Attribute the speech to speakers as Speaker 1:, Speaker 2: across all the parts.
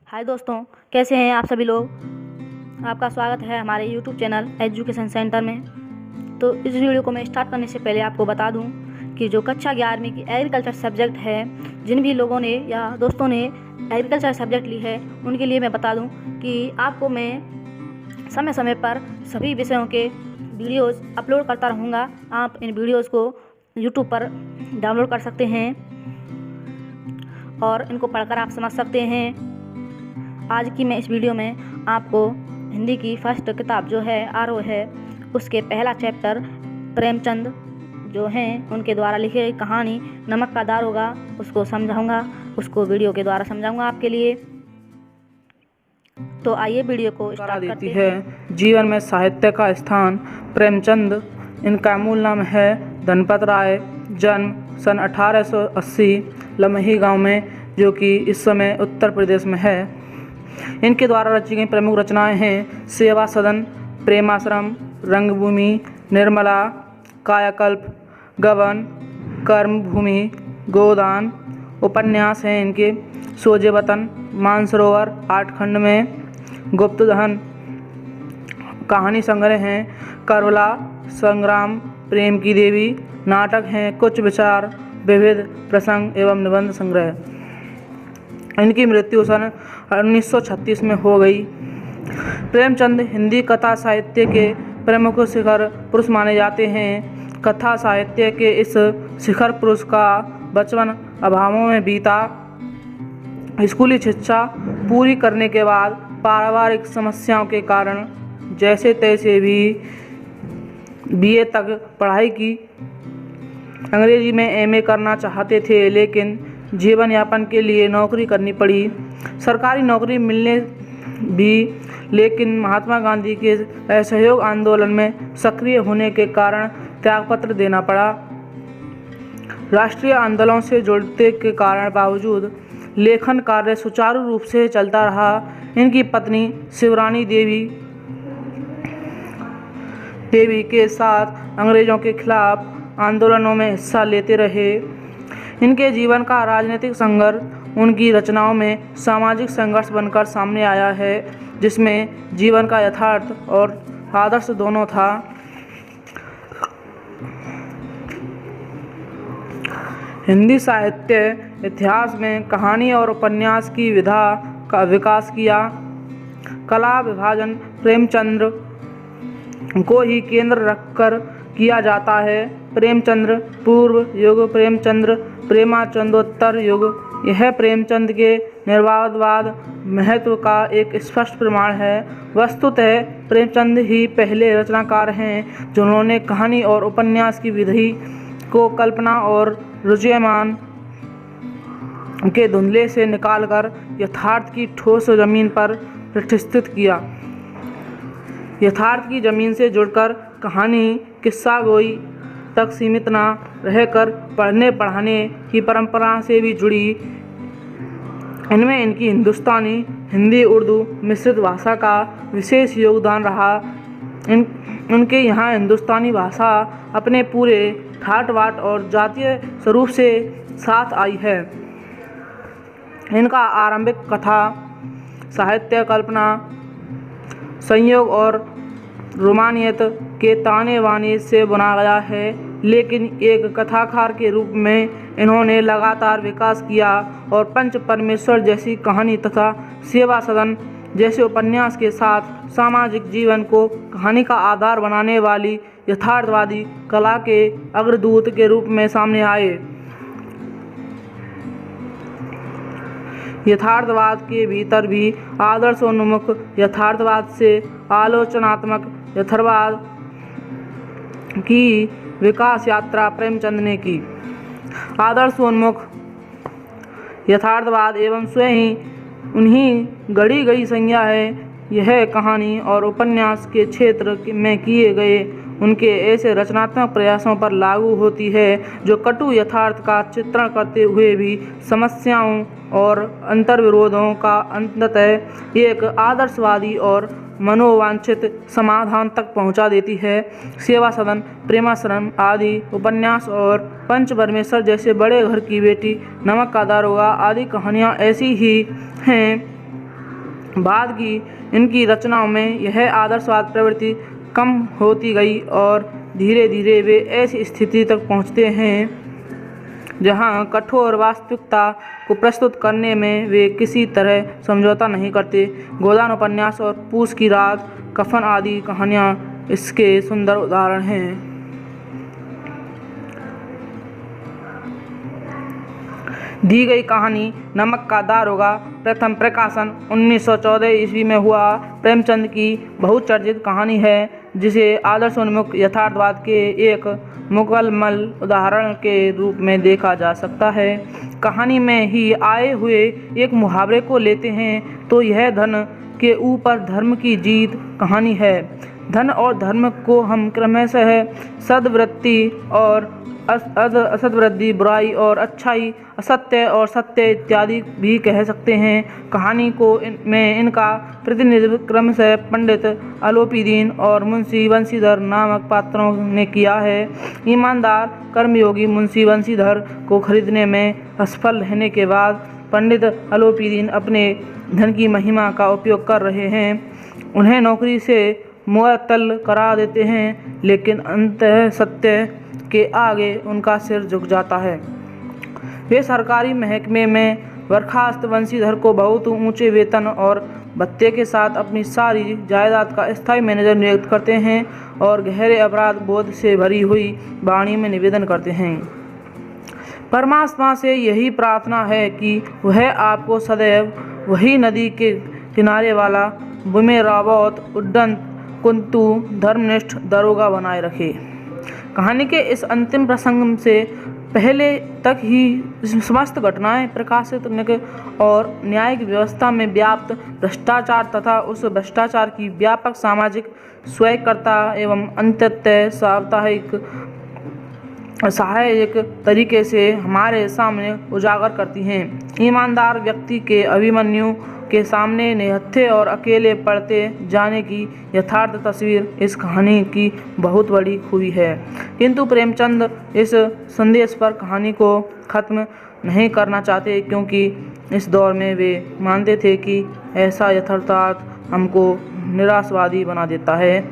Speaker 1: हाय दोस्तों, कैसे हैं आप सभी लोग। आपका स्वागत है हमारे YouTube चैनल एजुकेशन सेंटर में। तो इस वीडियो को मैं स्टार्ट करने से पहले आपको बता दूं कि जो कक्षा 11वीं की एग्रीकल्चर सब्जेक्ट है, जिन भी लोगों ने या दोस्तों ने एग्रीकल्चर सब्जेक्ट ली है उनके लिए मैं बता दूं कि आपको मैं समय समय पर सभी विषयों के वीडियोज़ अपलोड करता रहूँगा। आप इन वीडियोज़ को YouTube पर डाउनलोड कर सकते हैं और इनको पढ़कर आप समझ सकते हैं। आज की मैं इस वीडियो में आपको हिंदी की फर्स्ट किताब जो है आरओ है, उसके पहला चैप्टर प्रेमचंद जो हैं उनके द्वारा लिखी गई कहानी नमक का दारोगा उसको समझाऊंगा, उसको वीडियो के द्वारा समझाऊंगा आपके लिए। तो आइए वीडियो को स्टार्ट करते हैं।
Speaker 2: जीवन में साहित्य का स्थान। प्रेमचंद, इनका मूल नाम है धनपत राय। जन्म सन 1880 लमही गांव में, जो कि इस समय उत्तर प्रदेश में है। इनके द्वारा रची गई प्रमुख रचनाएं हैं सेवा सदन, प्रेमाश्रम, रंगभूमि, निर्मला, कायाकल्प, गबन, कर्मभूमि, गोदान। उपन्यास हैं इनके सोजे वतन, मानसरोवर, 8 खंड में, गुप्तधन। कहानी संग्रह हैं करबला, संग्राम, प्रेम की देवी। नाटक हैं कुछ विचार, विविध प्रसंग एवं निबंध संग्रह। इनकी मृत्यु सन 1936 में हो गई। प्रेमचंद हिंदी कथा साहित्य के प्रमुख शिखर पुरुष माने जाते हैं। कथा साहित्य के इस शिखर पुरुष का बचपन अभावों में बीता। स्कूली शिक्षा पूरी करने के बाद पारिवारिक समस्याओं के कारण जैसे तैसे भी बीए तक पढ़ाई की। अंग्रेजी में एमए करना चाहते थे, लेकिन जीवन यापन के लिए नौकरी करनी पड़ी। सरकारी नौकरी मिलने भी, लेकिन महात्मा गांधी के असहयोग आंदोलन में सक्रिय होने के कारण त्यागपत्र देना पड़ा। राष्ट्रीय आंदोलन से जुड़ते के कारण बावजूद लेखन कार्य सुचारू रूप से चलता रहा। इनकी पत्नी शिवरानी देवी के साथ अंग्रेजों के खिलाफ आंदोलनों में हिस्सा लेते रहे। इनके जीवन का राजनीतिक संघर्ष उनकी रचनाओं में सामाजिक संघर्ष बनकर सामने आया है, जिसमें जीवन का यथार्थ और आदर्श दोनों था। हिंदी साहित्य इतिहास में कहानी और उपन्यास की विधा का विकास किया। कला विभाजन प्रेमचंद्र को ही केंद्र रखकर किया जाता है। प्रेमचंद्र पूर्व युग, प्रेमचंद्र प्रेमाचंदोत्तर युग। यह प्रेमचंद के निर्वादवाद महत्व का एक स्पष्ट प्रमाण है। वस्तुतः प्रेमचंद ही पहले रचनाकार हैं जिन्होंने कहानी और उपन्यास की विधि को कल्पना और रुज्यमान के धुंधले से निकालकर यथार्थ की ठोस जमीन पर प्रतिष्ठित किया। यथार्थ की जमीन से जुड़कर कहानी किस्सा गोई तक सीमित न रहकर पढ़ने पढ़ाने की परंपरा से भी जुड़ी। इनमें इनकी हिंदुस्तानी, हिंदी, उर्दू मिश्रित भाषा का विशेष योगदान रहा। उनके यहाँ हिंदुस्तानी भाषा अपने पूरे ठाट बाट और जातीय स्वरूप से साथ आई है। इनका आरंभिक कथा साहित्य कल्पना, संयोग और रोमानियत के ताने बाने से बुना गया है, लेकिन एक कथाकार के रूप में इन्होंने लगातार विकास किया और पंच परमेश्वर जैसी कहानी तथा सेवा सदन जैसे उपन्यास के साथ सामाजिक जीवन को कहानी का आधार बनाने वाली यथार्थवादी कला के अग्रदूत के रूप में सामने आए। यथार्थवाद के भीतर भी आदर्शोन्मुख यथार्थवाद से आलोचनात्मक यथार्थवाद की विकास यात्रा प्रेमचंद ने की। आदर्शोन्मुख यथार्थवाद एवं स्वयं ही उन्हीं गढ़ी गई संज्ञा है। यह कहानी और उपन्यास के क्षेत्र में किए गए उनके ऐसे रचनात्मक प्रयासों पर लागू होती है जो कटु यथार्थ का चित्रण करते हुए भी समस्याओं और अंतर्विरोधों का अंततः एक आदर्शवादी और मनोवांछित समाधान तक पहुंचा देती है। सेवा सदन, प्रेमाश्रम आदि उपन्यास और पंच परमेश्वर जैसे बड़े घर की बेटी, नमक का दारोगा आदि कहानियाँ ऐसी ही हैं बाद की इनकी रचनाओं में यह आदर्शवाद प्रवृत्ति कम होती गई और धीरे धीरे वे ऐसी स्थिति तक पहुँचते हैं जहाँ कठोर वास्तविकता को प्रस्तुत करने में वे किसी तरह समझौता नहीं करते। गोदान उपन्यास और पूस की रात, कफन आदि कहानियाँ इसके सुंदर उदाहरण हैं। दी गई कहानी नमक का दारोगा प्रथम प्रकाशन 1914 ईस्वी में हुआ प्रेमचंद की बहुचर्चित कहानी है, जिसे आदर्शोन्मुख यथार्थवाद के एक मुकम्मल उदाहरण के रूप में देखा जा सकता है। कहानी में ही आए हुए एक मुहावरे को लेते हैं तो यह धन के ऊपर धर्म की जीत कहानी है। धन और धर्म को हम क्रमशः सद्वृत्ति और असद्वृत्ति, बुराई और अच्छाई, असत्य और सत्य इत्यादि भी कह सकते हैं। कहानी को में इनका प्रतिनिधित्व क्रमशः पंडित अलोपीदीन और मुंशी बंशीधर नामक पात्रों ने किया है। ईमानदार कर्मयोगी मुंशी बंशीधर को खरीदने में असफल रहने के बाद पंडित अलोपीदीन अपने धन की महिमा का उपयोग कर रहे हैं, उन्हें नौकरी से मुअत्तल करा देते हैं, लेकिन अंततः सत्य के आगे उनका सिर झुक जाता है। वे सरकारी महकमे में बर्खास्त बंशीधर को बहुत ऊंचे वेतन और भत्ते के साथ अपनी सारी जायदाद का स्थायी मैनेजर नियुक्त करते हैं और गहरे अपराध बोध से भरी हुई वाणी में निवेदन करते हैं। परमात्मा से यही प्रार्थना है कि वह आपको सदैव वही नदी के किनारे वाला बुमेरावत उड्डन कुंतु धर्मनिष्ठ दरोगा बनाए रखे। कहानी के इस अंतिम प्रसंग से पहले तक ही समस्त घटनाएं प्रशासनिक और न्यायिक व्यवस्था में व्याप्त भ्रष्टाचार तथा उस भ्रष्टाचार की व्यापक सामाजिक स्वयंकर्ता एवं अंततः सहायक तरीके से हमारे सामने उजागर करती हैं। ईमानदार व्यक्ति के अभिमन्यु के सामने निहत्थे और अकेले पड़ते जाने की यथार्थ तस्वीर इस कहानी की बहुत बड़ी खूबी है। किंतु प्रेमचंद इस संदेश पर कहानी को ख़त्म नहीं करना चाहते, क्योंकि इस दौर में वे मानते थे कि ऐसा यथार्थवाद हमको निराशावादी बना देता है।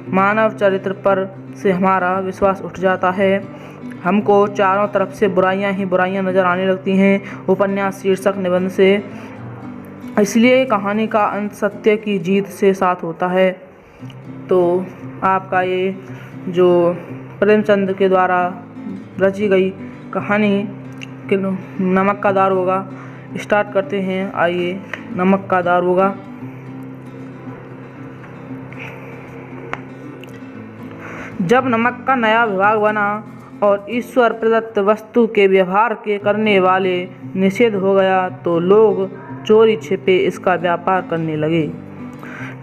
Speaker 2: मानव चरित्र पर से हमारा विश्वास उठ जाता है। हमको चारों तरफ से बुराइयां ही बुराइयां नज़र आने लगती हैं। उपन्यास शीर्षक निबंध से इसलिए कहानी का अंत सत्य की जीत से साथ होता है। तो आपका ये जो प्रेमचंद के द्वारा रची गई कहानी नमक का दारोगा स्टार्ट करते हैं। आइए, नमक का दारोगा। जब नमक का नया विभाग बना और ईश्वर प्रदत्त वस्तु के व्यवहार के करने वाले निषेध हो गया, तो लोग चोरी छिपे इसका व्यापार करने लगे।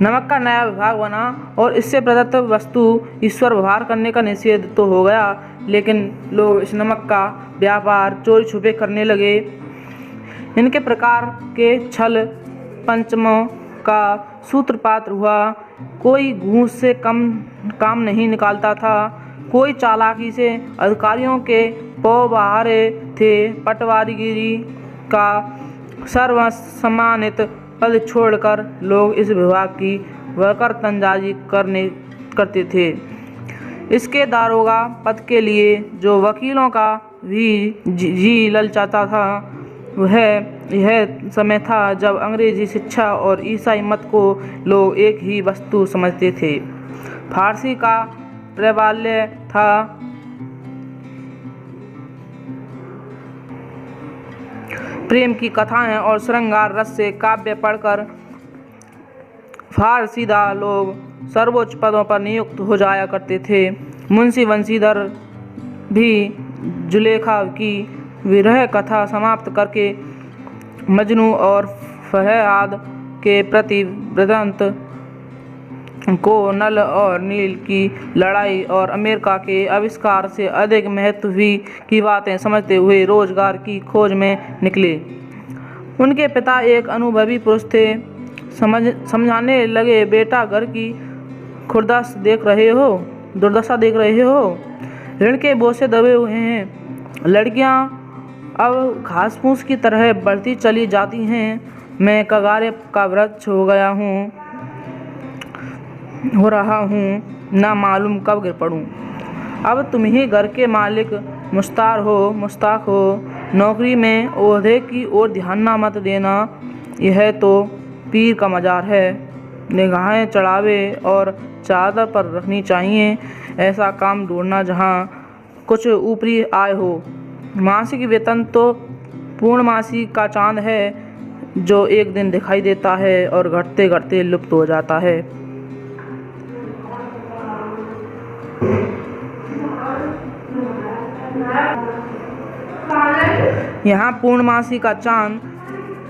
Speaker 2: नमक का नया विभाग बना और इससे प्रदत्त वस्तु ईश्वर व्यवहार करने का निषेध तो हो गया, लेकिन लोग इस नमक का व्यापार चोरी छुपे करने लगे। इनके प्रकार के छल पंचमों का सूत्रपात हुआ। कोई घूस से कम काम नहीं निकालता था, कोई चालाकी से अधिकारियों के पौबारे थे। पटवारीगिरी का सर्वसम्मानित पद छोड़कर लोग इस विभाग की वकरतंजाजी करते थे। इसके दारोगा पद के लिए जो वकीलों का भी जी ललचाता था, वह यह समय था जब अंग्रेजी शिक्षा और ईसाई मत को लोग एक ही वस्तु समझते थे। फारसी का प्राबल्य था। प्रेम की कथाएं और श्रृंगार रस से काव्य पढ़कर फारसीदा लोग सर्वोच्च पदों पर नियुक्त हो जाया करते थे। मुंशी बंशीधर भी जुलेखा की विरह कथा समाप्त करके मजनू और फहद के प्रति वृत्तांत को नल और नील की लड़ाई और अमेरिका के आविष्कार से अधिक महत्व की बातें समझते हुए रोजगार की खोज में निकले। उनके पिता एक अनुभवी पुरुष थे। समझाने लगे, बेटा घर की दुर्दशा देख रहे हो, ऋण के बोझ से दबे हुए हैं। लड़कियां अब घास फूस की तरह बढ़ती चली जाती हैं। मैं कगारे का वृक्ष हो रहा हूँ, ना मालूम कब गिर पड़ूँ। अब तुम ही घर के मालिक मुश्ताक हो। नौकरी में ओहदे की ओर ध्यान ना मत देना, यह तो पीर का मजार है। निगाहें चढ़ावे और चादर पर रखनी चाहिए। ऐसा काम ढूंढना जहाँ कुछ ऊपरी आय हो। मासिक वेतन तो पूर्णमासी का चांद है, जो एक दिन दिखाई देता है और घटते घटते लुप्त हो जाता है। यहाँ पूर्णमासी का चांद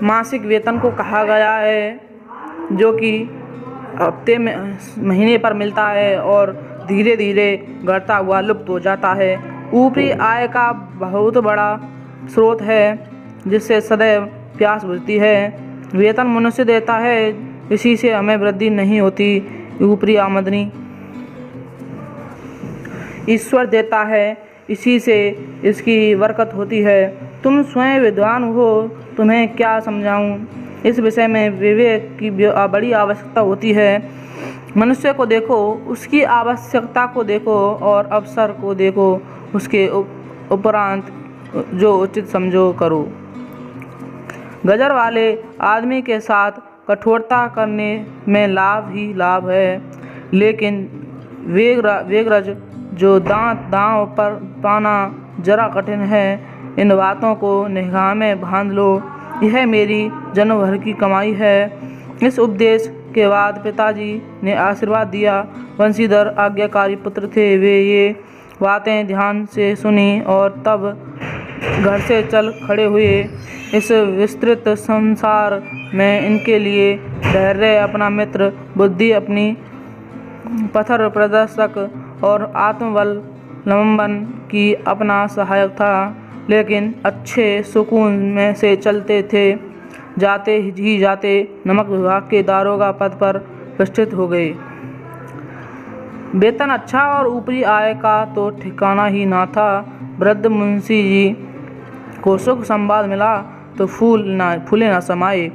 Speaker 2: मासिक वेतन को कहा गया है, जो कि हफ्ते में महीने पर मिलता है और धीरे धीरे घटता हुआ लुप्त हो जाता है। ऊपरी आय का बहुत बड़ा स्रोत है, जिससे सदैव प्यास बुझती है। वेतन मनुष्य देता है, इसी से हमें वृद्धि नहीं होती। ऊपरी आमदनी ईश्वर देता है, इसी से इसकी बरकत होती है। तुम स्वयं विद्वान हो, तुम्हें क्या समझाऊं। इस विषय में विवेक की बड़ी आवश्यकता होती है। मनुष्य को देखो, उसकी आवश्यकता को देखो और अवसर को देखो, उसके उपरांत जो उचित समझो करो। गजर वाले आदमी के साथ कठोरता करने में लाभ ही लाभ है, लेकिन वेगरज जो दांव पर पाना जरा कठिन है। इन बातों को निगाह में बांध लो, यह मेरी जन्म भर की कमाई है। इस उपदेश के बाद पिताजी ने आशीर्वाद दिया। वंशीधर आज्ञाकारी पुत्र थे। वे ये बातें ध्यान से सुनी और तब घर से चल खड़े हुए। इस विस्तृत संसार में इनके लिए धैर्य अपना मित्र, बुद्धि अपनी पथर प्रदर्शक और आत्मवलंबन की अपना सहायक था। लेकिन अच्छे सुकून में से चलते थे। जाते ही जाते नमक विभाग के दारोगा पद पर प्रतिष्ठित हो गए। वेतन अच्छा और ऊपरी आय का तो ठिकाना ही ना था। वृद्ध मुंशी जी को सुख संवाद मिला तो फूले ना समाये।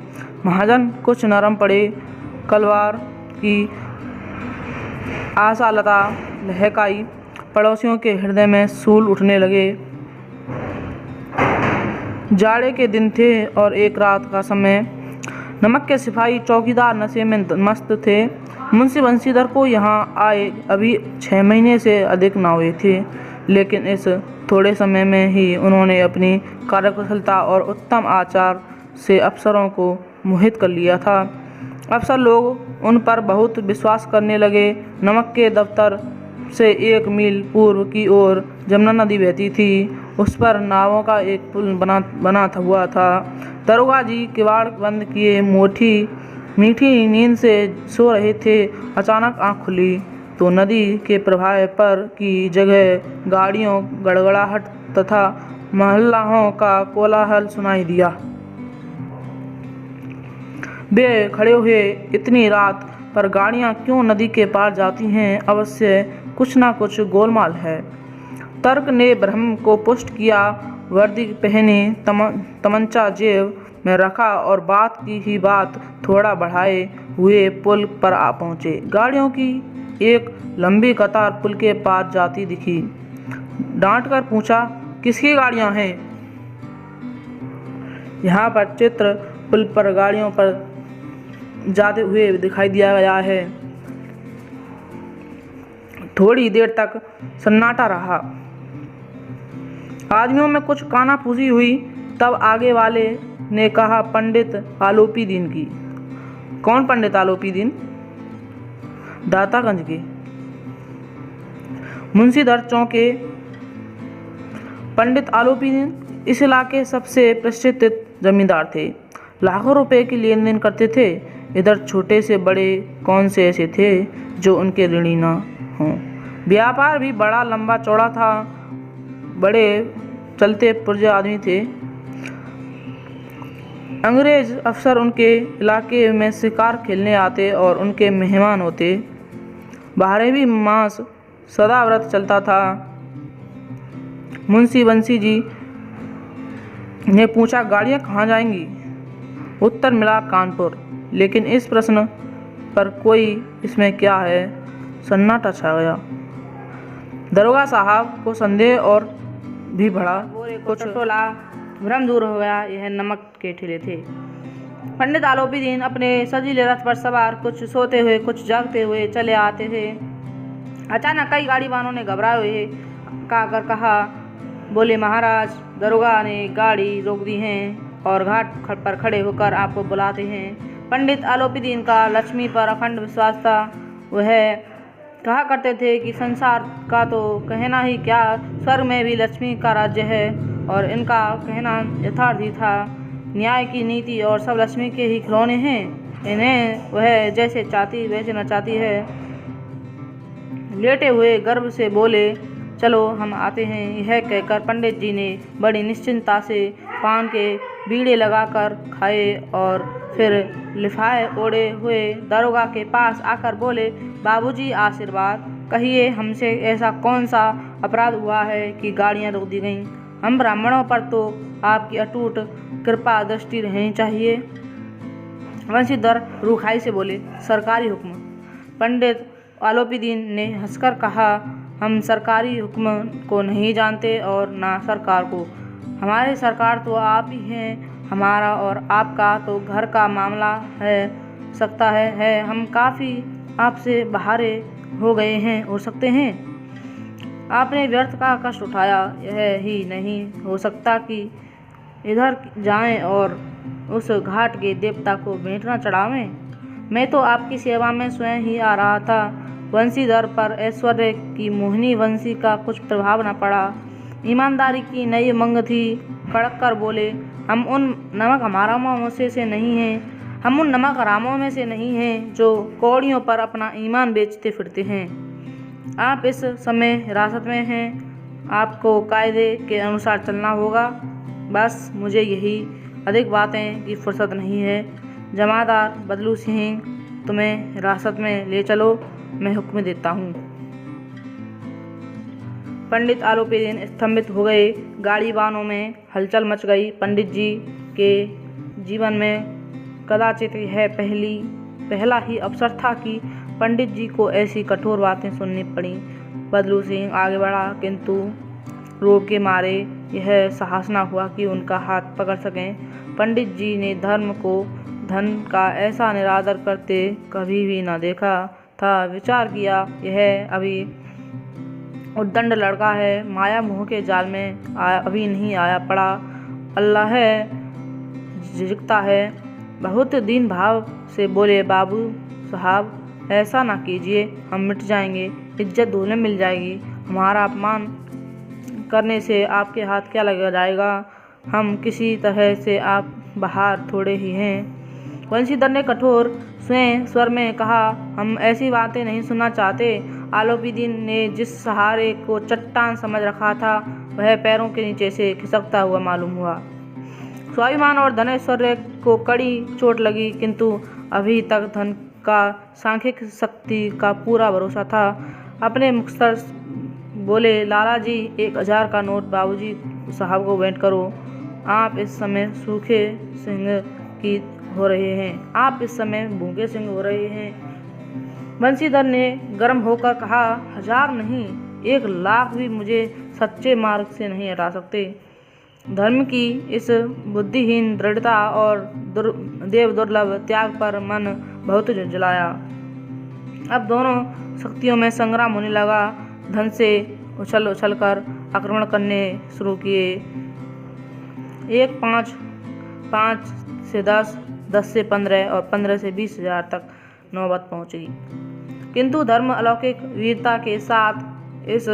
Speaker 2: महाजन कुछ नरम पड़े। कलवार की आशालता लहकाई। पड़ोसियों के हृदय में सूल उठने लगे। जाड़े के दिन थे और एक रात का समय। नमक के सिपाही चौकीदार नशे में मस्त थे। मुंशी बंशीधर को यहाँ आए अभी 6 महीने से अधिक न हुए थे, लेकिन इस थोड़े समय में ही उन्होंने अपनी कार्यकुशलता और उत्तम आचार से अफसरों को मोहित कर लिया था। अफसर लोग उन पर बहुत विश्वास करने लगे। नमक के दफ्तर से 1 मील पूर्व की ओर जमुना नदी बहती थी। उस पर नावों का एक पुल बना हुआ था। दरोगा जी किवाड़ बंद किए मीठी नींद से सो रहे थे। अचानक आंख खुली तो नदी के प्रवाह पर की जगह गाड़ियों गड़गड़ाहट तथा महल्लाओं का कोलाहल सुनाई दिया। वे खड़े हुए, इतनी रात पर गाड़ियां क्यों नदी के पार जाती हैं? अवश्य कुछ ना कुछ गोलमाल है। तर्क ने भ्रम को पुष्ट किया। वर्दी पहने, तमंचा जेब में रखा और बात की ही बात थोड़ा बढ़ाए हुए पुल पर आ पहुंचे। गाड़ियों की एक लंबी कतार पुल के पार जाती दिखी। डांट कर पूछा, किसकी गाड़ियां हैं? यहाँ पर चित्र पुल पर गाड़ियों पर जाते हुए दिखाई दिया गया है। थोड़ी देर तक सन्नाटा रहा। आदमियों में कुछ कानाफूसी हुई। तब आगे वाले ने कहा, पंडित आलोपी दीन की। कौन पंडित आलोपी दीन? दातागंज के मुंशीधर चौके। पंडित आलोपी दीन इस इलाके सबसे प्रतिष्ठित जमींदार थे। लाखों रुपए की लेन देन करते थे। इधर छोटे से बड़े कौन से ऐसे थे जो उनके ऋणी न हों। व्यापार भी बड़ा लंबा चौड़ा था। बड़े चलते पुर्जे आदमी थे। अंग्रेज अफसर उनके इलाके में शिकार खेलने आते और उनके मेहमान होते। बारहवीं मास सदाव्रत चलता था। मुंशी बंसी जी ने पूछा, गाड़ियाँ कहाँ जाएंगी? उत्तर मिला कानपुर। लेकिन इस प्रश्न पर कोई इसमें क्या है, सन्नाटा छा गया। दरोगा साहब को संदेह और भी बढ़ा।
Speaker 1: बोरे को टटोला, भ्रम दूर हो गया, यह नमक के ठेले थे। पंडित आलोपीदीन अपने सजीले रथ पर सवार, कुछ सोते हुए कुछ जागते हुए चले आते थे। अचानक कई गाड़ी वालों ने घबराए हुए कहा, बोले महाराज, दरोगा ने गाड़ी रोक दी है और घाट पर खड़े होकर आपको बुलाते हैं। पंडित आलोपीदीन का लक्ष्मी पर अखंड विश्वास था। वह कहा करते थे कि संसार का तो कहना ही क्या, स्वर्ग में भी लक्ष्मी का राज्य है, और इनका कहना यथार्थ ही था। न्याय की नीति और सब लक्ष्मी के ही खिलौने हैं, इन्हें वह जैसे चाहती वैसे नचाती है। लेटे हुए गर्व से बोले, चलो हम आते हैं। यह कहकर पंडित जी ने बड़ी निश्चिंतता से पान के बीड़े लगाकर खाए और फिर लिफाए ओढ़े हुए दरोगा के पास आकर बोले, बाबूजी आशीर्वाद, कहिए हमसे ऐसा कौन सा अपराध हुआ है कि गाड़ियां रोक दी गईं? हम ब्राह्मणों पर तो आपकी अटूट कृपा दृष्टि रहनी चाहिए। वंशीधर रूखाई से बोले, सरकारी हुक्म। पंडित आलोपीदीन ने हंसकर कहा, हम सरकारी हुक्म को नहीं जानते और ना सरकार को। हमारी सरकार तो आप ही हैं। हमारा और आपका तो घर का मामला है सकता है हम काफ़ी आपसे बाहरे हो गए हैं, हो सकते हैं। आपने व्यर्थ का कष्ट उठाया, यह ही नहीं हो सकता कि इधर जाएं और उस घाट के देवता को भेंट न चढ़ावें। मैं तो आपकी सेवा में स्वयं ही आ रहा था। वंशीधर पर ऐश्वर्य की मोहिनी वंशी का कुछ प्रभाव न पड़ा। ईमानदारी की नई मंग थी। कड़क कर बोले, हम उन नमक हरामों में से नहीं हैं। हम उन नमक हरामों में से नहीं हैं जो कौड़ियों पर अपना ईमान बेचते फिरते हैं। आप इस समय हिरासत में हैं। आपको कायदे के अनुसार चलना होगा। बस मुझे यही, अधिक बातें की फुर्सत नहीं है। जमादार बदलू सिंह, तुम्हें हिरासत में ले चलो, मैं हुक्म देता हूँ। पंडित आलोपीदीन स्तंभित हो गए। गाड़ी वानों में हलचल मच गई। पंडित जी के जीवन में कदाचित यह पहला ही अवसर था कि पंडित जी को ऐसी कठोर बातें सुननी पड़ी। बदलू सिंह आगे बढ़ा, किंतु रोग के मारे यह साहस न हुआ कि उनका हाथ पकड़ सकें। पंडित जी ने धर्म को धन का ऐसा निरादर करते कभी भी न देखा था। विचार किया, यह अभी उद्दंड लड़का है, माया मोह के जाल में अभी नहीं आया पड़ा। अल्लाह है, झिझकता है। बहुत दीन भाव से बोले, बाबू साहब ऐसा ना कीजिए, हम मिट जाएंगे, इज्जत धूल मिल जाएगी। हमारा अपमान करने से आपके हाथ क्या लग जाएगा? हम किसी तरह से आप बाहर थोड़े ही हैं। वंशीधर ने कठोर स्वर में कहा, हम ऐसी बातें नहीं सुनना चाहते। आलोपीदीन ने जिस सहारे को चट्टान समझ रखा था, वह पैरों के नीचे से खिसकता हुआ मालूम हुआ। स्वाभिमान और धनेश्वर्य को कड़ी चोट लगी, किंतु अभी तक धन का सांख्यिक शक्ति का पूरा भरोसा था। अपने मुखसर बोले, लाला जी 1000 का नोट बाबूजी साहब को भेंट करो। आप इस समय सूखे सिंह की हो रहे हैं, आप इस समय भूखे सिंह हो रहे हैं। वंशीधर ने गर्म होकर कहा, 1000 नहीं, 1 लाख भी मुझे सच्चे मार्ग से नहीं हटा सकते। धर्म की इस बुद्धिहीन दृढ़ता और देव दुर्लभ त्याग पर मन बहुत जलाया। अब दोनों शक्तियों में संग्राम होने लगा। धन से उछल उछल कर आक्रमण करने शुरू किए। 1 5 से 10, 10 से 15 और 15 से 20,000 तक नौबत पहुंची। किंतु धर्म अलौकिक वीरता के साथ इस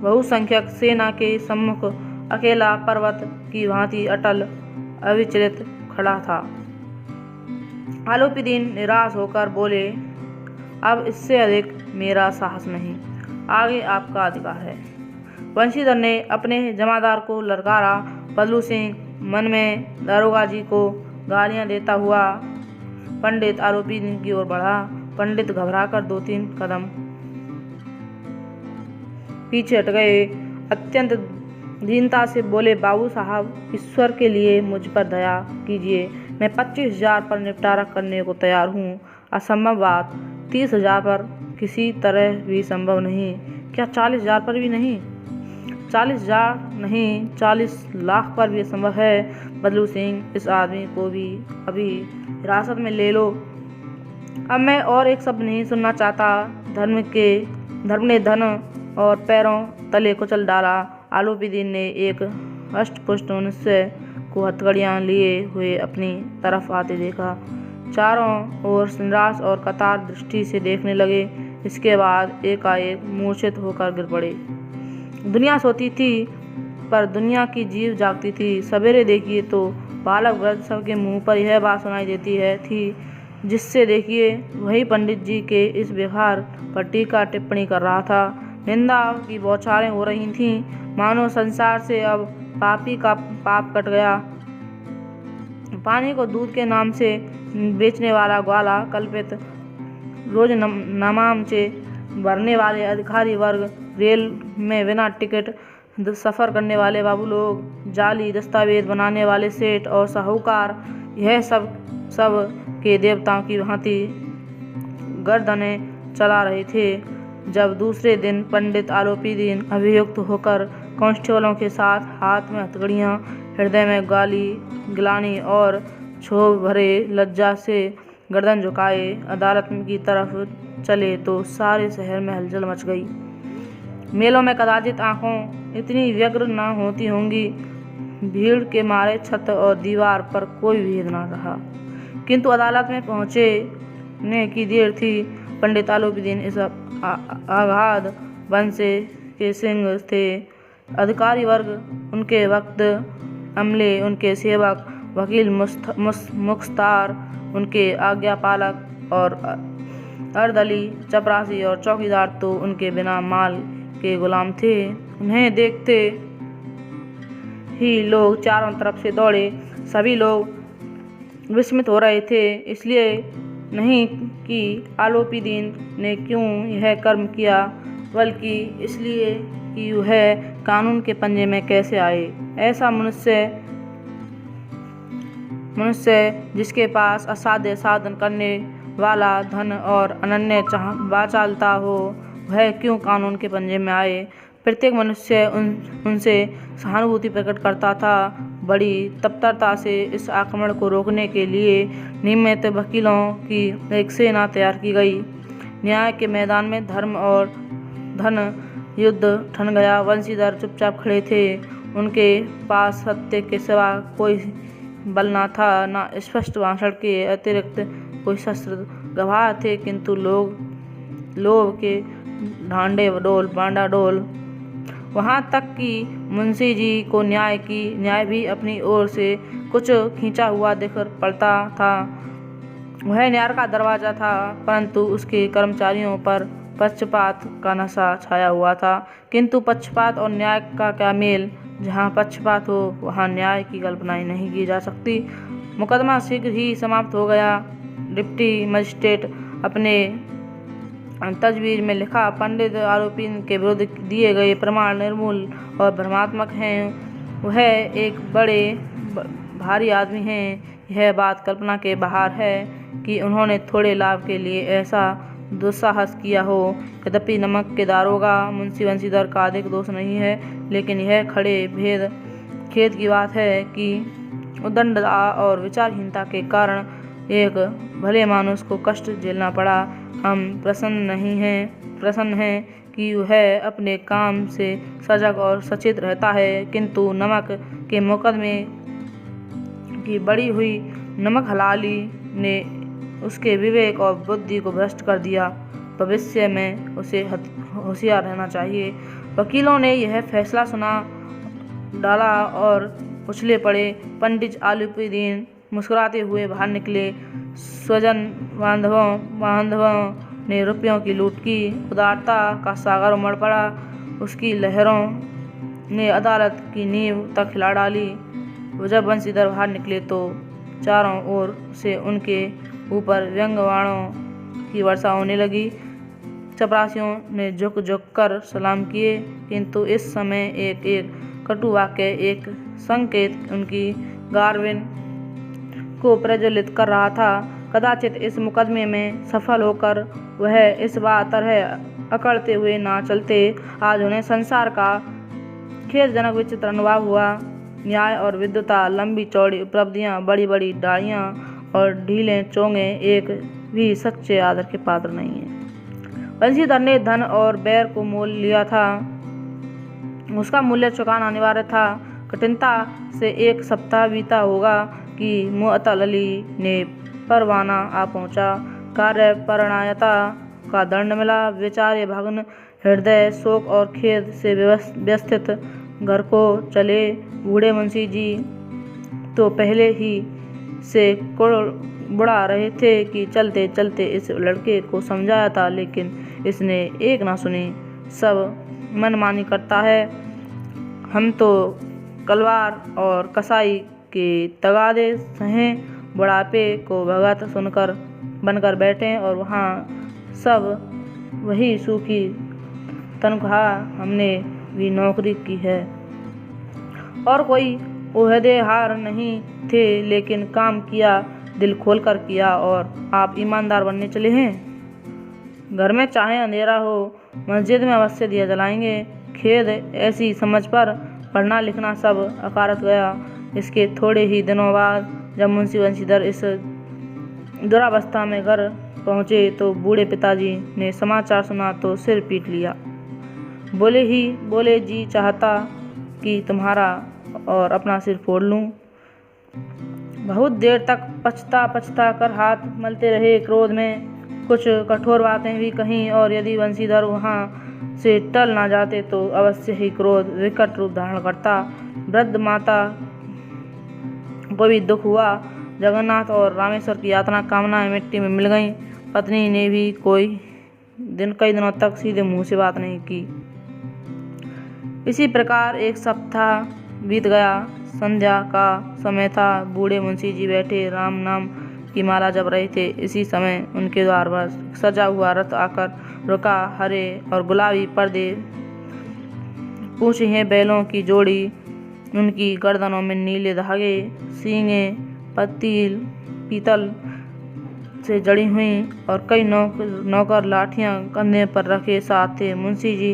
Speaker 1: बहुसंख्यक सेना के सम्मुख अकेला पर्वत की भांति अटल अविचलित खड़ा था। आलोपीदीन निराश होकर बोले, अब इससे अधिक मेरा साहस नहीं, आगे आपका अधिकार है। वंशीधर ने अपने जमादार को ललकारा। बदलू सिंह मन में दारोगा जी को गालियां देता हुआ पंडित आलोपीदीन की ओर बढ़ा। पंडित घबराकर 2-3 कदम पीछे हट गए। अत्यंत दीनता से बोले, बाबू साहब ईश्वर के लिए मुझ पर दया कीजिए,
Speaker 2: मैं 25,000 पर निपटारा करने को तैयार हूँ। असंभव बात, 30,000 पर किसी तरह भी संभव नहीं। क्या 40,000 पर भी नहीं? 40,000 नहीं, 40 लाख पर भी असंभव है। बदलू सिंह, इस आदमी को भी अभी हिरासत में ले लो। अब मैं और एक शब्द नहीं सुनना चाहता। धर्म ने धन और पैरों तले कुचल डाला। आलोपीदीन ने एक हष्ट-पुष्ट मनुष्य को हथकड़ियाँ लिए हुए अपनी तरफ आते देखा। चारों ओर निराश और कतार दृष्टि से देखने लगे। इसके बाद एकाएक मूर्छित होकर गिर पड़े। दुनिया सोती थी पर दुनिया की जीव जागती थी। सवेरे देखिए तो बालक वृद्ध सबके मुंह पर यह बात सुनाई देती थी, जिससे देखिए वही पंडित जी के इस व्यवहार पर टीका टिप्पणी कर रहा था। निंदा की बौछारें हो रही थीं, मानो संसार से अब पापी का पाप कट गया। पानी को दूध के नाम से बेचने वाला ग्वाला, कल्पित रोज नामांचे भरने वाले अधिकारी वर्ग, रेल में बिना टिकट सफ़र करने वाले बाबू लोग, जाली दस्तावेज बनाने वाले सेठ और साहूकार, यह सब के देवताओं की भांति गर्दनें चला रहे थे। जब दूसरे दिन पंडित आलोपीदीन अभियुक्त होकर कांस्टेबलों के साथ हाथ में हथकड़ियाँ, हृदय में गिलानी और क्षोभ भरे लज्जा से गर्दन झुकाए अदालत की तरफ चले तो सारे शहर में हलचल मच गई। मेलों में कदाचित आंखों इतनी व्यग्र न होती होंगी। भीड़ के मारे छत और दीवार पर कोई भेद न रहा। किंतु अदालत में पहुँचने की देर थी। पंडित आलोपीदीन इस अगाध वंश के सिंह थे। अधिकारी वर्ग, उनके वक्त अमले, उनके सेवक, वकील मुख्तार, उनके आज्ञापालक और अर्दली, चपरासी और चौकीदार तो उनके बिना माल के गुलाम थे। उन्हें देखते ही लोग चारों तरफ से दौड़े। सभी लोग विस्मित हो रहे थे, इसलिए नहीं कि आलोपीदीन ने क्यों यह कर्म किया, बल्कि इसलिए कि वह कानून के पंजे में कैसे आए। ऐसा मनुष्य जिसके पास असाध्य साधन करने वाला धन और अनन्य वाचालता हो, वह क्यों कानून के पंजे में आए। प्रत्येक मनुष्य उनसे सहानुभूति प्रकट करता था। बड़ी तत्परता से इस आक्रमण को रोकने के लिए नियमित वकीलों की एक सेना तैयार की गई। न्याय के मैदान में धर्म और धन युद्ध ठन गया। वंशीधर चुपचाप खड़े थे। उनके पास सत्य के सिवा कोई बल न था, न स्पष्ट भाषण के अतिरिक्त कोई शस्त्र। गवाह थे किंतु लोभ के बांडाडोल। वहाँ तक कि मुंशी जी को न्याय भी अपनी ओर से कुछ खींचा हुआ दिख पड़ता था। वह न्याय का दरवाजा था, परंतु उसके कर्मचारियों पर पक्षपात का नशा छाया हुआ था। किंतु पक्षपात और न्याय का क्या मेल। जहाँ पक्षपात हो वहाँ न्याय की कल्पना ही नहीं की जा सकती। मुकदमा शीघ्र ही समाप्त हो गया। डिप्टी मजिस्ट्रेट अपने तजवीज़ में लिखा, पंडित आलोपीदीन के विरुद्ध दिए गए प्रमाण निर्मूल और भ्रमात्मक हैं। वह एक बड़े भारी आदमी हैं। यह बात कल्पना के बाहर है कि उन्होंने थोड़े लाभ के लिए ऐसा दुस्साहस किया हो। यद्यपि नमक के दारोगा मुंशी वंशीधर का अधिक दोष नहीं है, लेकिन यह खेद की बात है कि उद्दंडता और विचारहीनता के कारण एक भले मानुष को कष्ट झेलना पड़ा। हम प्रसन्न हैं कि वह अपने काम से सजग और सचेत रहता है, किंतु नमक के मुकदमे की बढ़ी हुई नमक हलाली ने उसके विवेक और बुद्धि को भ्रष्ट कर दिया। भविष्य में उसे होशियार रहना चाहिए। वकीलों ने यह फैसला सुना डाला और उछले पड़े। पंडित आलोपीदीन मुस्कुराते हुए बाहर निकले। स्वजन बांधवों ने रुपयों की लूट की। उदारता का सागर उमड़ पड़ा। उसकी लहरों ने अदालत की नींव तक हिला डाली। जब वंशीधर बाहर निकले तो चारों ओर से उनके ऊपर व्यंग्यबाणों की वर्षा होने लगी। चपरासियों ने झुक कर सलाम किए, किंतु इस समय एक कटु वाक्य, एक संकेत उनकी गार्विन को प्रज्वलित कर रहा था। कदाचित इस मुकदमे में सफल होकर वह इस बात तरह अकड़ते हुए ना चलते। आज उन्हें संसार का खेदजनक विचित्र अनुभव हुआ। न्याय और विद्वता, लंबी चौड़ी उपलब्धियां, बड़ी बड़ी दाढ़ियां और ढीले चोंगे एक भी सच्चे आदर के पात्र नहीं है। बंशीधर ने धन और बैर को मोल लिया था। उसका मूल्य चुकाना अनिवार्य था। कठिनता से 1 सप्ताह बीता होगा कि मुअत्तल अली ने परवाना आ पहुंचा। कार्यपरायणता का दंड मिला। बेचारे भग्न हृदय, शोक और खेद से व्यवस्थित घर को चले। बूढ़े मुंशी जी तो पहले ही से कुड़बुड़ा रहे थे कि चलते चलते इस लड़के को समझाया था, लेकिन इसने एक ना सुनी। सब मनमानी करता है। हम तो कलवार और कसाई के तगादे सहें बुढ़ापे को भगत सुनकर बनकर बैठे और वहाँ सब वही सूखी तनख्वाह हमने भी नौकरी की है और कोई ओहदेदार नहीं थे, लेकिन काम किया, दिल खोलकर किया और आप ईमानदार बनने चले हैं। घर में चाहे अंधेरा हो, मस्जिद में अवश्य दिया जलाएंगे। खेद ऐसी समझ पर पढ़ना लिखना सब अकारत गया। इसके थोड़े ही दिनों बाद जब मुंशी बंशीधर इस दुरावस्था में घर पहुँचे तो बूढ़े पिताजी ने समाचार सुना तो सिर पीट लिया। बोले जी चाहता कि तुम्हारा और अपना सिर फोड़ लूं। बहुत देर तक पछता कर हाथ मलते रहे। क्रोध में कुछ कठोर बातें भी कहीं और यदि बंशीधर वहाँ से टल ना जाते तो अवश्य ही क्रोध विकट रूप धारण करता। वृद्ध माता को भी दुख हुआ। जगन्नाथ और रामेश्वर की यात्रा कामनाएं मिट्टी में मिल गईं। पत्नी ने भी कई दिनों तक सीधे मुंह से बात नहीं की। इसी प्रकार 1 सप्ताह बीत गया। संध्या का समय था। बूढ़े मुंशी जी बैठे राम नाम की माला जप रहे थे। इसी समय उनके द्वार पर सजा हुआ रथ आकर रुका। हरे और गुलाबी पर्दे, पूंछे हैं बैलों की जोड़ी, उनकी गर्दनों में नीले धागे, सींगे पीतल से जड़ी हुई और कई नौकर लाठियां कंधे पर रखे साथ थे। मुंशी जी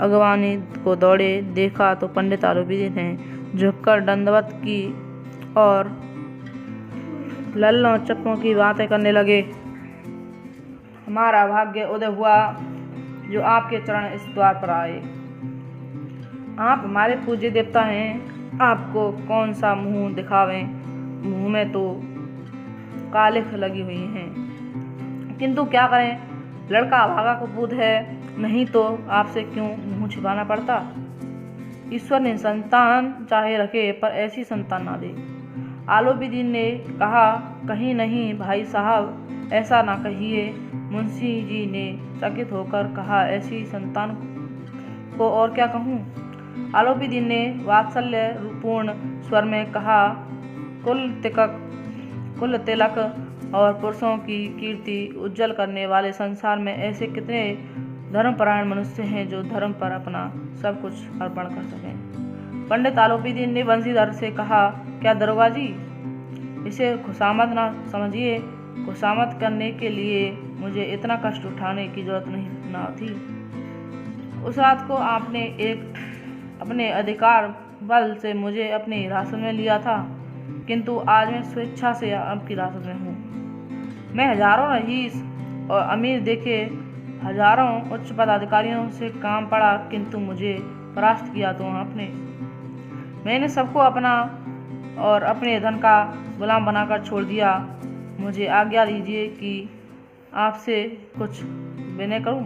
Speaker 2: अगवानी को दौड़े। देखा तो पंडित आलूबीदीन ने झुककर दंडवत की और लल्लों चप्पों की बातें करने लगे। हमारा भाग्य उदय हुआ जो आपके चरण इस द्वार पर आए। आप हमारे पूज्य देवता हैं। आपको कौन सा मुंह दिखावें। मुंह में तो कालिख लगी हुई हैं, किंतु क्या करें, लड़का अभागा कुपूत है। नहीं तो आपसे क्यों मुंह छिपाना पड़ता। ईश्वर ने संतान चाहे रखे पर ऐसी संतान ना दे। आलूबीदीन ने कहा, कहीं नहीं भाई साहब, ऐसा ना कहिए। मुंशी जी ने चकित होकर कहा, ऐसी संतान को और क्या कहूँ। आलूबीदीन ने वात्सल्य पूर्ण स्वर में कहा, कुल तिलक और पुरुषों की कीर्ति उज्जवल करने वाले संसार में ऐसे कितने धर्मपरायण मनुष्य हैं जो धर्म पर अपना सब कुछ अर्पण कर सकें। पंडित आलूबीदीन ने बंशीधर से कहा, क्या दरोगा जी, इसे खुशामद ना समझिए। खुशामद करने के लिए मुझे इतना कष्ट उठाने की जरूरत नहीं ना थी। उस रात को आपने अपने अधिकार बल से मुझे अपनी हिरासत में लिया था, किंतु आज मैं स्वेच्छा से आपकी हिरासत में हूँ। मैं हजारों रईस और अमीर देखे, हजारों उच्च पदाधिकारियों से काम पड़ा, किंतु मुझे परास्त किया तो आपने। मैंने सबको अपना और अपने धन का गुलाम बनाकर छोड़ दिया। मुझे आज्ञा दीजिए कि आपसे कुछ विनय करूं।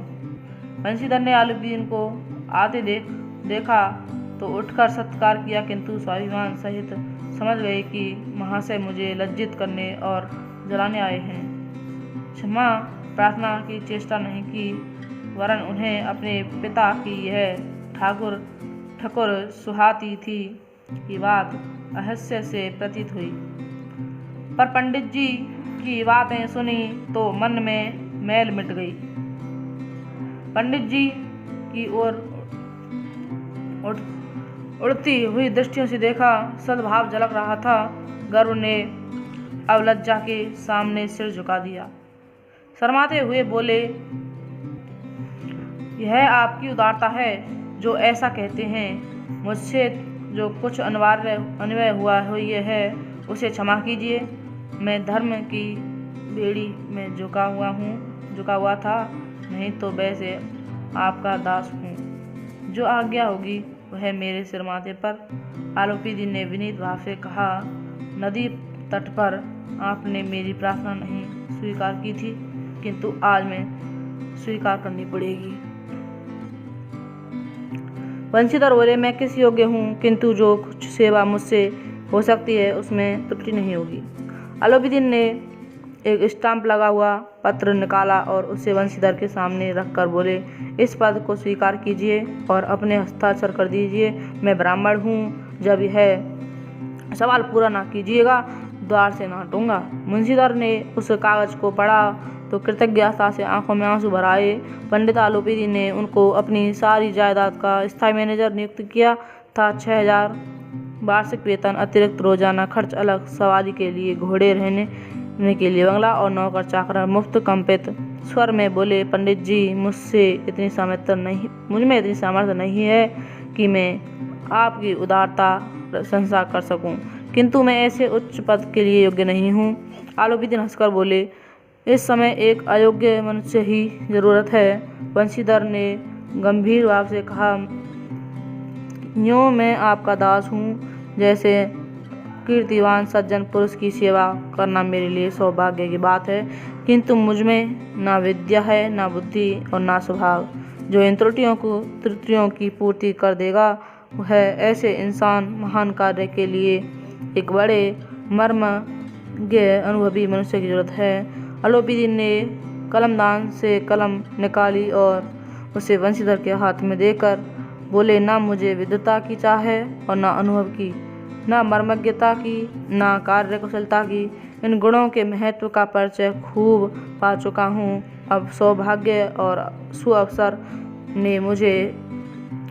Speaker 2: बंशीधर ने आलूबीदीन को आते देखा तो उठकर सत्कार किया, किंतु स्वाभिमान सहित समझ गए कि महाशय मुझे लज्जित करने और जलाने आए हैं। क्षमा प्रार्थना की चेष्टा नहीं की, वरन उन्हें अपने पिता की यह ठाकुर सुहाती थी कि बात अहस्य से प्रतीत हुई। पर पंडित जी की बातें सुनी तो मन में मैल मिट गई। पंडित जी की ओर उड़ती हुई दृष्टियों से देखा, सद्भाव झलक रहा था। गर्व ने अब लज्जा के सामने सिर झुका दिया। शर्माते हुए बोले, यह आपकी उदारता है जो ऐसा कहते हैं। मुझसे जो कुछ अन्याय हुआ है उसे क्षमा कीजिए। मैं धर्म की बेड़ी में झुका हुआ था, नहीं तो वैसे आपका दास हूँ। जो आज्ञा होगी वह मेरे सिर माथे पर। आलोपीदी ने विनीत भाव से कहा, नदी तट पर आपने मेरी प्रार्थना नहीं स्वीकार की थी, किंतु आज मैं स्वीकार करनी पड़ेगी। वंशीधर बोले, मैं किस योग्य हूँ, किंतु जो कुछ सेवा मुझसे हो सकती है उसमें त्रुटि नहीं होगी। आलोपीदी ने एक स्टाम्प लगा हुआ पत्र निकाला और उसे वंशीधर के सामने रखकर बोले, इस पद को स्वीकार कीजिए और अपने हस्ताक्षर कर दीजिए। मैं ब्राह्मण हूँ। जब यह सवाल पूरा ना कीजिएगा द्वार से ना हटूंगा। मुंशीधर ने उस कागज को पढ़ा तो कृतज्ञता से आंखों में आंसू भर आए। पंडित आलोपीदी ने उनको अपनी सारी जायदाद का स्थायी मैनेजर नियुक्त किया था। 6000 वार्षिक वेतन, अतिरिक्त रोजाना खर्च, अलग सवारी के लिए घोड़े, रहने के लिए बंगला और नौकर चाकर मुफ्त। कंपित स्वर में बोले, पंडित जी, मुझ में इतनी सामर्थ्य नहीं है कि मैं आपकी उदारता प्रशंसा कर सकूं, किंतु मैं ऐसे उच्च पद के लिए योग्य नहीं हूँ। आलोपीदी हंसकर बोले, इस समय एक अयोग्य मनुष्य ही जरूरत है। वंशीधर ने गंभीर भाव से कहा, यूँ मैं आपका दास हूँ। जैसे कीर्तिवान सज्जन पुरुष की सेवा करना मेरे लिए सौभाग्य की बात है, किंतु मुझमें ना विद्या है, ना बुद्धि और ना स्वभाव। जो इन त्रुटियों की पूर्ति कर देगा वह ऐसे इंसान महान कार्य के लिए एक बड़े मर्मज्ञ अनुभवी मनुष्य की जरूरत है। आलोपीदी ने कलमदान से कलम निकाली और उसे वंशीधर के हाथ में देकर बोले, ना मुझे विद्वता की चाह है और ना अनुभव की, ना मर्मज्ञता की, ना कार्य कुशलता की। इन गुणों के महत्व का परिचय खूब पा चुका हूँ। अब सौभाग्य और सुअवसर ने मुझे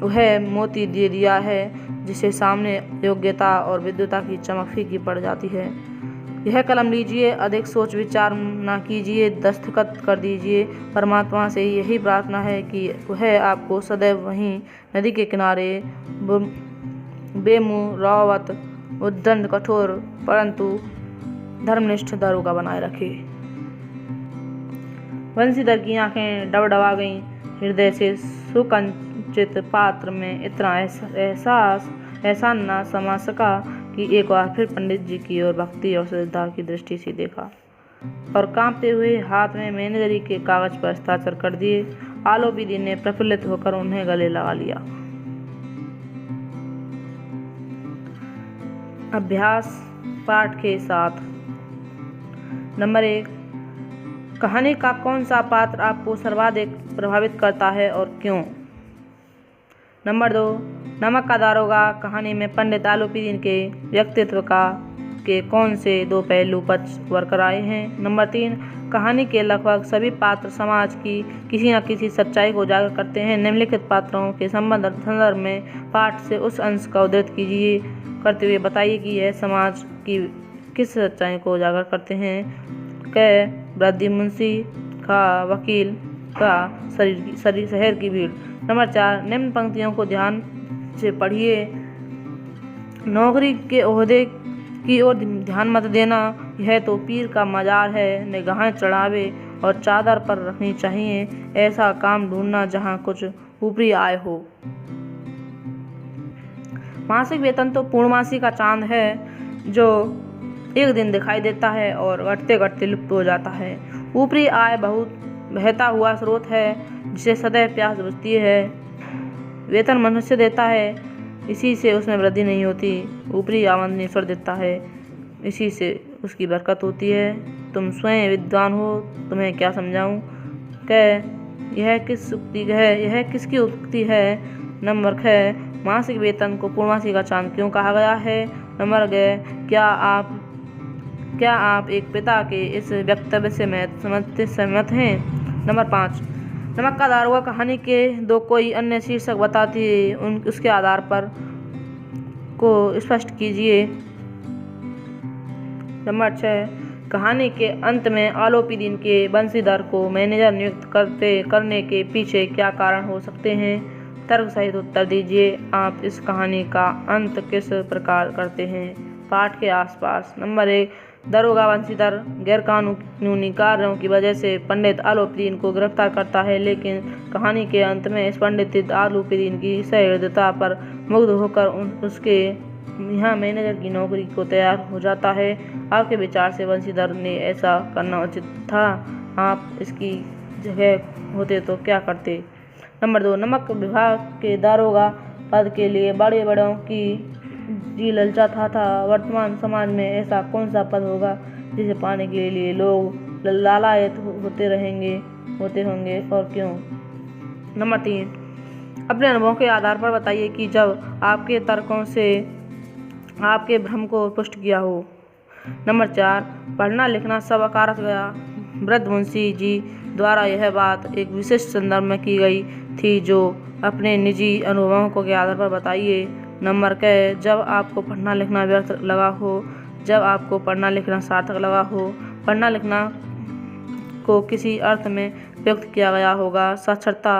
Speaker 2: वह मोती दे दिया है जिसे सामने योग्यता और विद्वता की चमक फीकी पड़ जाती है। यह कलम लीजिए, अधिक सोच विचार ना कीजिए, दस्तखत कर दीजिए। परमात्मा से यही प्रार्थना है कि वह आपको सदैव वहीं नदी के किनारे बेमुरौवत, उद्दंड, कठोर परंतु धर्मनिष्ठ दारोगा बनाए रखे। वंशीधर की आंखें डबडबा गईं। हृदय से सुकंचित पात्र में इतना एहसान न समा सका कि एक बार फिर पंडित जी की ओर भक्ति और श्रद्धा की दृष्टि से देखा और कांपते हुए हाथ में मैनेजरी के कागज पर हस्ताक्षर कर दिए। आलोपीदी ने प्रफुल्लित होकर उन्हें गले लगा लिया। अभ्यास पाठ के साथ। नंबर 1, कहानी का कौन सा पात्र आपको सर्वाधिक प्रभावित करता है और क्यों? नंबर 2, नमक का दारोगा कहानी में पंडित आलोपीदी के व्यक्तित्व के कौन से 2 पहलू पक्ष उभर आए हैं? नंबर 3, कहानी के लगभग सभी पात्र समाज की किसी न किसी सच्चाई को उजागर करते हैं। निम्नलिखित पात्रों के संदर्भ में पाठ से उस अंश का उद्धृत करते हुए बताइए कि यह समाज की किस सच्चाई को उजागर करते हैं। क, वृद्धि मुंशी, का, वकील, का, शहर की भीड़। नंबर 4, निम्न पंक्तियों को ध्यान से पढ़िए। नौकरी के ओहदे की ओर ध्यान मत देना, यह तो पीर का मजार है। निगाहें चढ़ावे और चादर पर रखनी चाहिए। ऐसा काम ढूंढना जहाँ कुछ ऊपरी आय हो। मासिक वेतन तो पूर्णमासी का चांद है जो एक दिन दिखाई देता है और घटते घटते लुप्त हो जाता है। ऊपरी आय बहुत बहता हुआ स्रोत है जिसे सदैव प्यास बुझती है। वेतन मनुष्य देता है, इसी से उसमें वृद्धि नहीं होती। ऊपरी आमदनी ईश्वर देता है, इसी से उसकी बरकत होती है। तुम स्वयं विद्वान हो, तुम्हें क्या समझाऊं? यह किसकी उक्ति है? नंबर 6, मासिक वेतन को पूर्णमासी का चांद क्यों कहा गया है? नंबर 11, क्या आप एक पिता के इस वक्तव्य से सहमत हैं? नंबर 5, नमक का दारोगा कहानी के 2 कोई अन्य शीर्षक बताती उसके आधार पर को स्पष्ट कीजिए। नंबर 6, कहानी के अंत में आलोपीदीन के बंशीधर को मैनेजर नियुक्त करने के पीछे क्या कारण हो सकते हैं? तर्क सहित उत्तर दीजिए। आप इस कहानी का अंत किस प्रकार करते हैं? पाठ के आसपास। नंबर 1, दरोगा बंशीधर गैरकानूनी कार्यों की वजह से पंडित आलोपीदीन को गिरफ्तार करता है, लेकिन कहानी के अंत में इस पंडित आलोपीदीन की सहृदयता पर मुग्ध होकर उसके यहाँ मैनेजर की नौकरी को तैयार हो जाता है। आपके विचार से बंशीधर ने ऐसा करना उचित था? आप इसकी जगह होते तो क्या करते? नंबर 2, नमक विभाग के दारोगा पद के लिए बड़े बड़ों की जी ललचाता था। वर्तमान समाज में ऐसा कौन सा पद होगा जिसे पाने के लिए लोग लालायत होते होंगे और क्यों? नंबर 3, अपने अनुभवों के आधार पर बताइए कि जब आपके तर्कों से आपके भ्रम को पुष्ट किया हो। नंबर 4, पढ़ना लिखना सब अकारत गया। वृद्ध मुंशी जी द्वारा यह बात एक विशिष्ट संदर्भ में की गई थी, जो अपने निजी अनुभवों के आधार पर बताइए। नंबर क, जब आपको पढ़ना लिखना व्यर्थ लगा हो, जब आपको पढ़ना लिखना सार्थक लगा हो। पढ़ना लिखना को किसी अर्थ में व्यक्त किया गया होगा, साक्षरता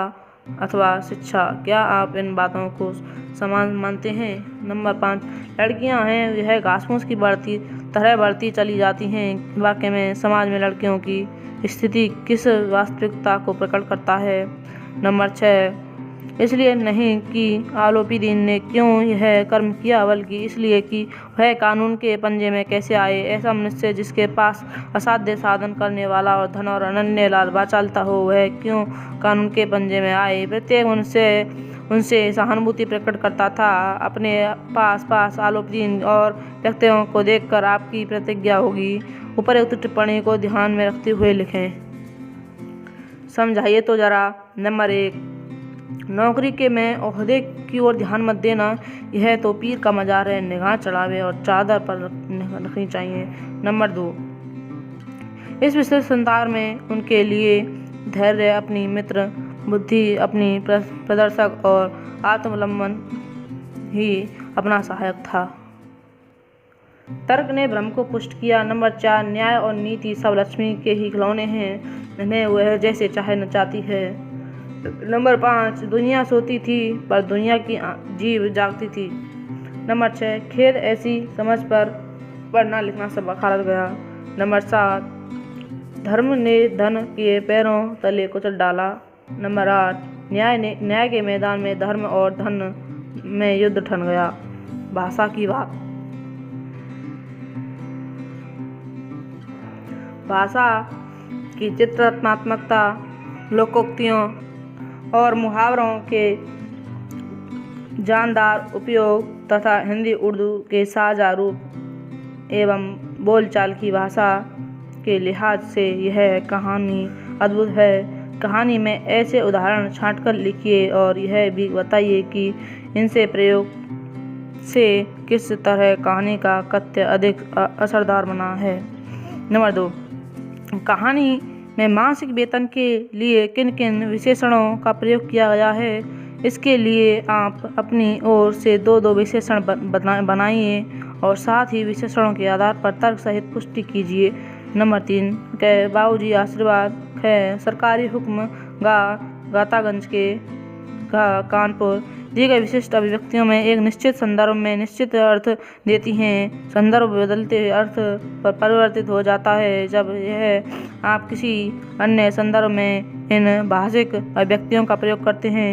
Speaker 2: अथवा शिक्षा। क्या आप इन बातों को समान मानते हैं? नंबर 5, लड़कियां हैं यह घासफूस की तरह बढ़ती चली जाती हैं। वाकई में समाज में लड़कियों की स्थिति किस वास्तविकता को प्रकट करता है? नंबर 6, इसलिए नहीं कि आलोपीदीन ने क्यों यह कर्म किया, बल्कि इसलिए कि वह कानून के पंजे में कैसे आए। ऐसा मनुष्य जिसके पास असाध्य साधन करने वाला और धन और अनन्य लाल बाचालता हो, वह क्यों कानून के पंजे में आए? प्रत्येक मनुष्य उनसे सहानुभूति प्रकट करता था। अपने पास आलोपीदीन और व्यक्तियों को देखकर आपकी प्रतिज्ञा होगी। उपरोक्त टिप्पणी को ध्यान में रखते हुए लिखें। समझाइए तो जरा। नंबर 1, नौकरी के में ओहदे की ओर ध्यान मत देना, यह तो पीर का मजार है, निगाह चढ़ावे और चादर पर रखनी चाहिए। नंबर 2, इस विशेष संसार में उनके लिए धैर्य अपनी मित्र बुद्धि, अपनी प्रदर्शक और आत्मलंबन ही अपना सहायक था। तर्क ने भ्रम को पुष्ट किया। नंबर 4, न्याय और नीति सब लक्ष्मी के ही खिलौने हैं, इन्हें वह जैसे चाहे नचाती है। नंबर 5, दुनिया सोती थी पर दुनिया की जीव जागती थी। नंबर 6, खेद ऐसी समझ पर पढ़ना लिखना सब अखाड़त गया। नंबर 7, धर्म ने धन के पैरों तले कुचल डाला। नंबर 8, न्याय के मैदान में धर्म और धन में युद्ध ठन गया। भाषा की बात। भाषा की चित्रात्मकता, लोकोक्तियों और मुहावरों के जानदार उपयोग तथा हिंदी उर्दू के साझा रूप एवं बोलचाल की भाषा के लिहाज से यह कहानी अद्भुत है। कहानी में ऐसे उदाहरण छांटकर लिखिए और यह भी बताइए कि इनसे प्रयोग से किस तरह कहानी का कथ्य अधिक असरदार बना है। नंबर 2, कहानी में मासिक वेतन के लिए किन किन विशेषणों का प्रयोग किया गया है, इसके लिए आप अपनी ओर से 2 विशेषण बनाइए और साथ ही विशेषणों के आधार पर तर्क सहित पुष्टि कीजिए। नंबर 3, के बाबूजी आशीर्वाद है सरकारी हुक्म गातागंज के कानपुर। दी गई विशिष्ट अभिव्यक्तियों में एक निश्चित संदर्भ में निश्चित अर्थ देती हैं। संदर्भ बदलते अर्थ पर परिवर्तित हो जाता है जब यह आप किसी अन्य संदर्भ में इन भाषिक अभिव्यक्तियों का प्रयोग करते हैं।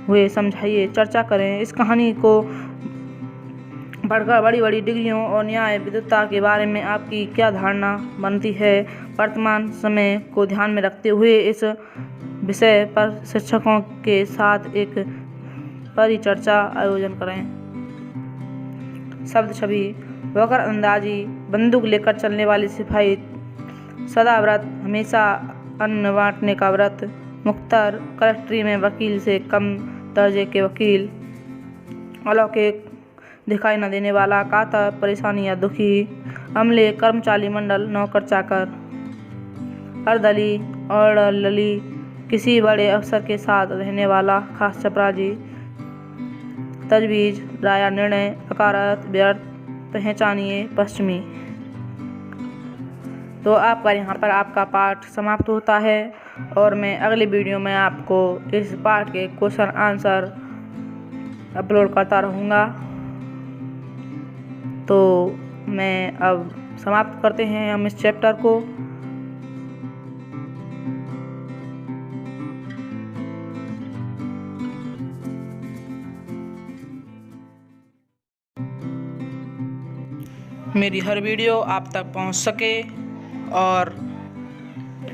Speaker 2: हुए समझाइए, चर्चा करें। इस कहानी को पढ़कर बड़ी डिग्रियों और न्याय विद्वता के बारे में आपकी क्या धारणा बनती है? वर्तमान समय को ध्यान में रखते हुए इस विषय पर शिक्षकों के साथ एक परिचर्चा आयोजन करें। शब्द छवि, वकर अंदाजी, बंदूक लेकर चलने वाली सिपाही, सदा व्रत, हमेशा अन्न बांटने का व्रत, मुख्तर, कलेक्ट्री में वकील से कम दर्जे के वकील, अलौकिक, दिखाई न देने वाला, कातर, परेशानी या दुखी, अमले, कर्मचारी मंडल, नौकर चाकर, अर्दली और लली, किसी बड़े अफसर के साथ रहने वाला, खास चपराजी, तजवीज, राया, निर्णय, अकारत, व्यर्थ, पहचानिए, पश्चिमी। तो आपका यहाँ पर आपका पाठ समाप्त होता है और मैं अगली वीडियो में आपको इस पाठ के क्वेश्चन आंसर अपलोड करता रहूँगा। तो मैं अब समाप्त करते हैं हम इस चैप्टर को। मेरी हर वीडियो आप तक पहुंच सके और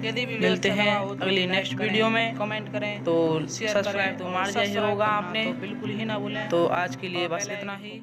Speaker 2: यदि मिलते हैं अगली नेक्स्ट वीडियो में, कमेंट करें तो सब्सक्राइब तो मार दिया ही होगा आपने, तो बिल्कुल ही ना भूलें। तो आज के लिए बस इतना ही।